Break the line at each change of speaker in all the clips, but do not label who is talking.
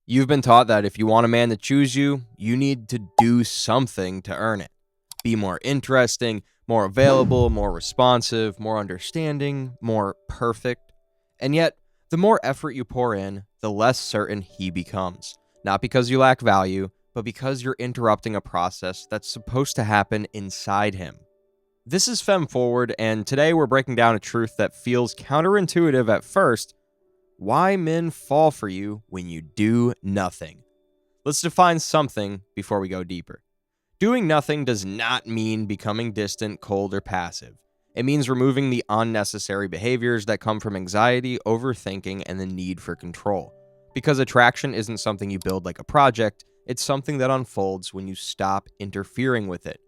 You've been taught that if you want a man to choose you, you need to do something to earn it. Be more interesting, more available, more responsive, more understanding, more perfect. And yet, the more effort you pour in, the less certain he becomes. Not because you lack value, but because you're interrupting a process that's supposed to happen inside him. This is FemForward, and today we're breaking down a truth that feels counterintuitive at first: why men fall for you when you do nothing. Let's define something before we go deeper. Doing nothing does not mean becoming distant, cold, or passive. It means removing the unnecessary behaviors that come from anxiety, overthinking, and the need for control. Because attraction isn't something you build like a project, it's something that unfolds when you stop interfering with it.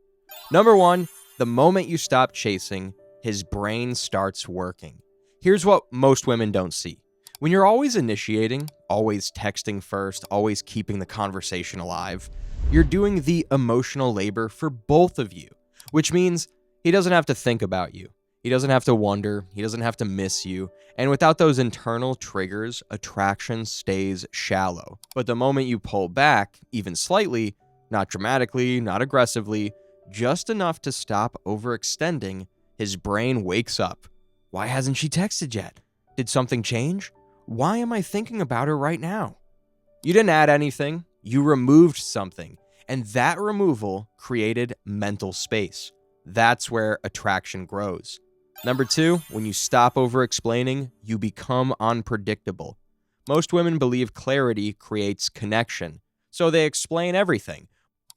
Number one, the moment you stop chasing, his brain starts working. Here's what most women don't see. When you're always initiating, always texting first, always keeping the conversation alive, you're doing the emotional labor for both of you, which means he doesn't have to think about you. He doesn't have to wonder. He doesn't have to miss you. And without those internal triggers, attraction stays shallow. But the moment you pull back, even slightly, not dramatically, not aggressively, just enough to stop overextending, his brain wakes up. Why hasn't she texted yet? Did something change? Why am I thinking about her right now? You didn't add anything, you removed something, and that removal created mental space. That's where attraction grows. Number two, when you stop over-explaining, you become unpredictable. Most women believe clarity creates connection, so they explain everything.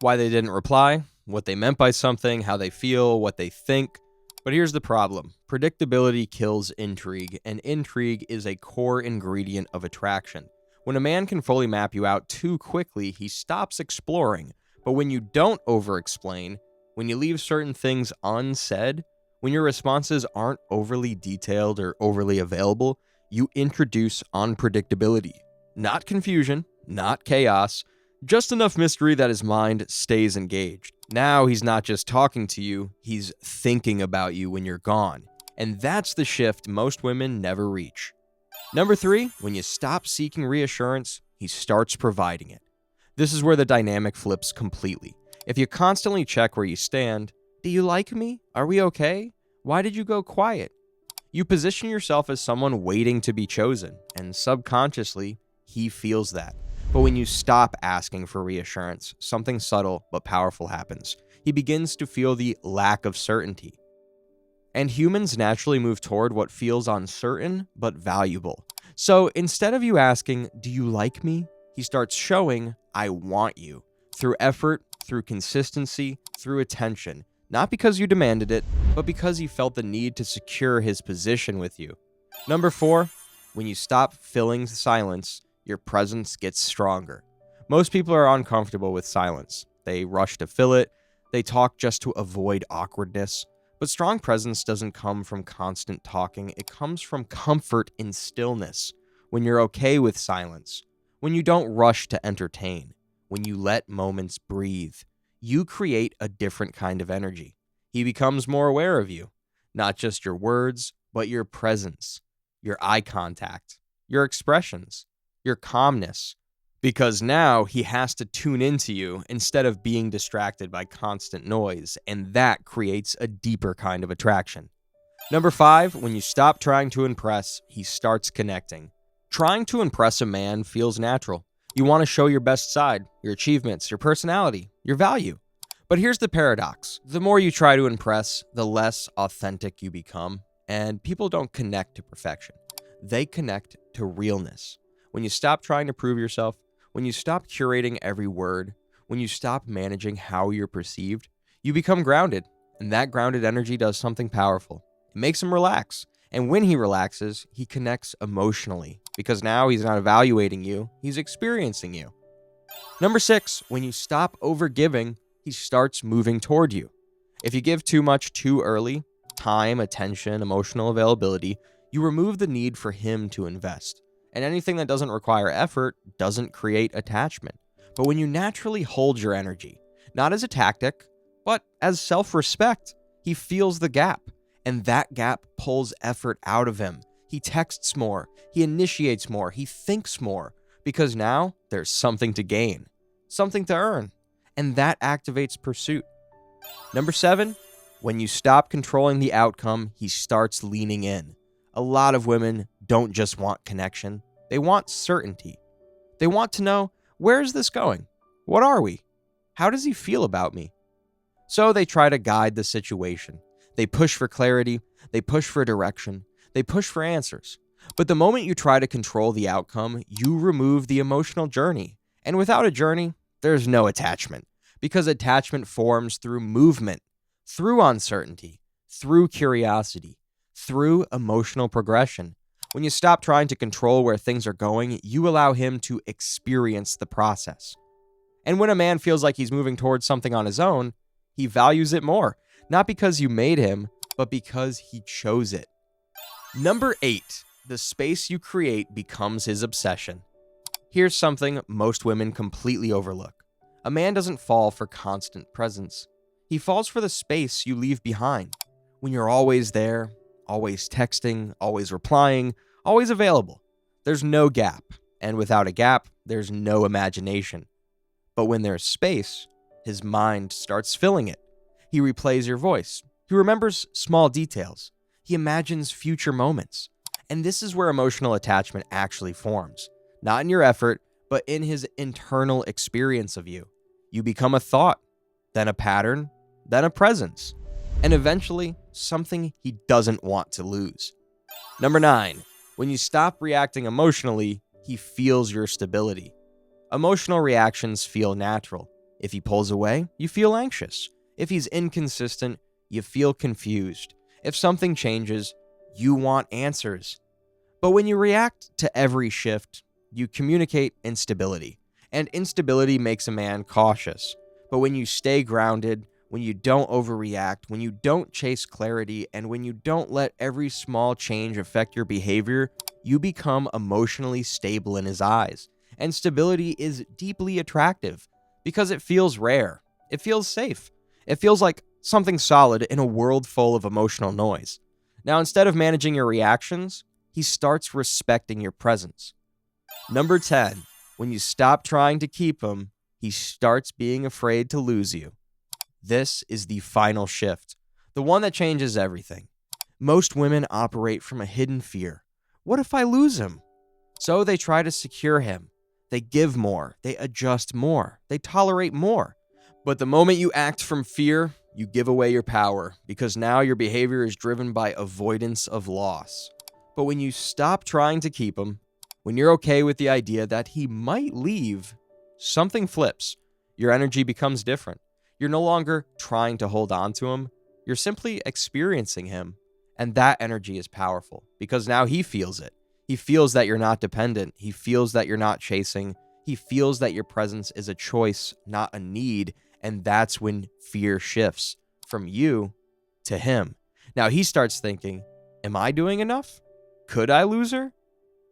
Why they didn't reply, what they meant by something, how they feel, what they think. But here's the problem. Predictability kills intrigue, and intrigue is a core ingredient of attraction. When a man can fully map you out too quickly, he stops exploring. But when you don't over-explain, when you leave certain things unsaid, when your responses aren't overly detailed or overly available, you introduce unpredictability. Not confusion, not chaos, just enough mystery that his mind stays engaged. Now he's not just talking to you, he's thinking about you when you're gone. And that's the shift most women never reach. Number three, when you stop seeking reassurance, he starts providing it. This is where the dynamic flips completely. If you constantly check where you stand, do you like me? Are we okay? Why did you go quiet? You position yourself as someone waiting to be chosen, and subconsciously, he feels that. But when you stop asking for reassurance, something subtle but powerful happens. He begins to feel the lack of certainty. And humans naturally move toward what feels uncertain but valuable. So instead of you asking, do you like me? He starts showing, I want you. Through effort, through consistency, through attention. Not because you demanded it, but because he felt the need to secure his position with you. Number four, when you stop filling silence, your presence gets stronger. Most people are uncomfortable with silence. They rush to fill it. They talk just to avoid awkwardness. But strong presence doesn't come from constant talking. It comes from comfort in stillness. When you're okay with silence. When you don't rush to entertain. When you let moments breathe. You create a different kind of energy. He becomes more aware of you. Not just your words, but your presence. Your eye contact. Your expressions. Your calmness, because now he has to tune into you instead of being distracted by constant noise, and that creates a deeper kind of attraction. Number five, when you stop trying to impress, he starts connecting. Trying to impress a man feels natural. You want to show your best side, your achievements, your personality, your value. But here's the paradox. The more you try to impress, the less authentic you become, and people don't connect to perfection. They connect to realness. When you stop trying to prove yourself, when you stop curating every word, when you stop managing how you're perceived, you become grounded. And that grounded energy does something powerful. It makes him relax. And when he relaxes, he connects emotionally. Because now he's not evaluating you, he's experiencing you. Number six, when you stop overgiving, he starts moving toward you. If you give too much too early, time, attention, emotional availability, you remove the need for him to invest. And anything that doesn't require effort doesn't create attachment. But when you naturally hold your energy, not as a tactic, but as self-respect, he feels the gap. And that gap pulls effort out of him. He texts more, he initiates more, he thinks more, because now there's something to gain, something to earn, and that activates pursuit. Number 7, when you stop controlling the outcome, he starts leaning in. A lot of women don't just want connection, they want certainty. They want to know, where is this going? What are we? How does he feel about me? So they try to guide the situation. They push for clarity, they push for direction, they push for answers. But the moment you try to control the outcome, you remove the emotional journey. And without a journey, there's no attachment. Because attachment forms through movement, through uncertainty, through curiosity, through emotional progression. When you stop trying to control where things are going, you allow him to experience the process. And when a man feels like he's moving towards something on his own, he values it more. Not because you made him, but because he chose it. Number 8, the space you create becomes his obsession. Here's something most women completely overlook. A man doesn't fall for constant presence. He falls for the space you leave behind. When you're always there, always texting, always replying, always available. There's no gap, and without a gap, there's no imagination. But when there's space, his mind starts filling it. He replays your voice. He remembers small details. He imagines future moments. And this is where emotional attachment actually forms. Not in your effort, but in his internal experience of you. You become a thought, then a pattern, then a presence, and eventually something he doesn't want to lose. Number 9, when you stop reacting emotionally, he feels your stability. Emotional reactions feel natural. If he pulls away, you feel anxious. If he's inconsistent, you feel confused. If something changes, you want answers. But when you react to every shift, you communicate instability. And instability makes a man cautious. But when you stay grounded, when you don't overreact, when you don't chase clarity, and when you don't let every small change affect your behavior, you become emotionally stable in his eyes. And stability is deeply attractive because it feels rare. It feels safe. It feels like something solid in a world full of emotional noise. Now, instead of managing your reactions, he starts respecting your presence. Number 10, when you stop trying to keep him, he starts being afraid to lose you. This is the final shift, the one that changes everything. Most women operate from a hidden fear. What if I lose him? So they try to secure him. They give more. They adjust more. They tolerate more. But the moment you act from fear, you give away your power because now your behavior is driven by avoidance of loss. But when you stop trying to keep him, when you're okay with the idea that he might leave, something flips. Your energy becomes different. You're no longer trying to hold on to him. You're simply experiencing him. And that energy is powerful because now he feels it. He feels that you're not dependent. He feels that you're not chasing. He feels that your presence is a choice, not a need. And that's when fear shifts from you to him. Now he starts thinking, am I doing enough? Could I lose her?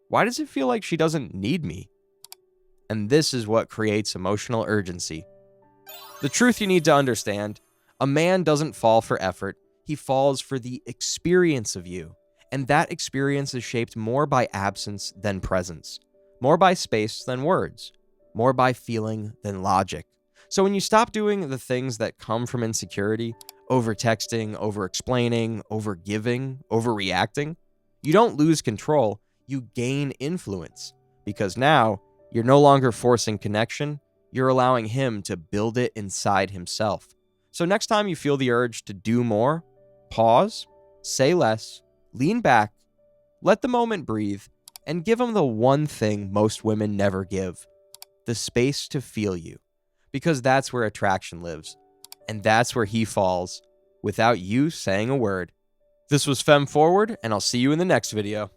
Why does it feel like she doesn't need me? And this is what creates emotional urgency. The truth you need to understand, a man doesn't fall for effort. He falls for the experience of you. And that experience is shaped more by absence than presence, more by space than words, more by feeling than logic. So when you stop doing the things that come from insecurity, over texting, over explaining, over giving, overreacting, you don't lose control, you gain influence. Because now you're no longer forcing connection, you're allowing him to build it inside himself. So next time you feel the urge to do more, pause, say less, lean back, let the moment breathe, and give him the one thing most women never give, the space to feel you. Because that's where attraction lives. And that's where he falls without you saying a word. This was FemForward, and I'll see you in the next video.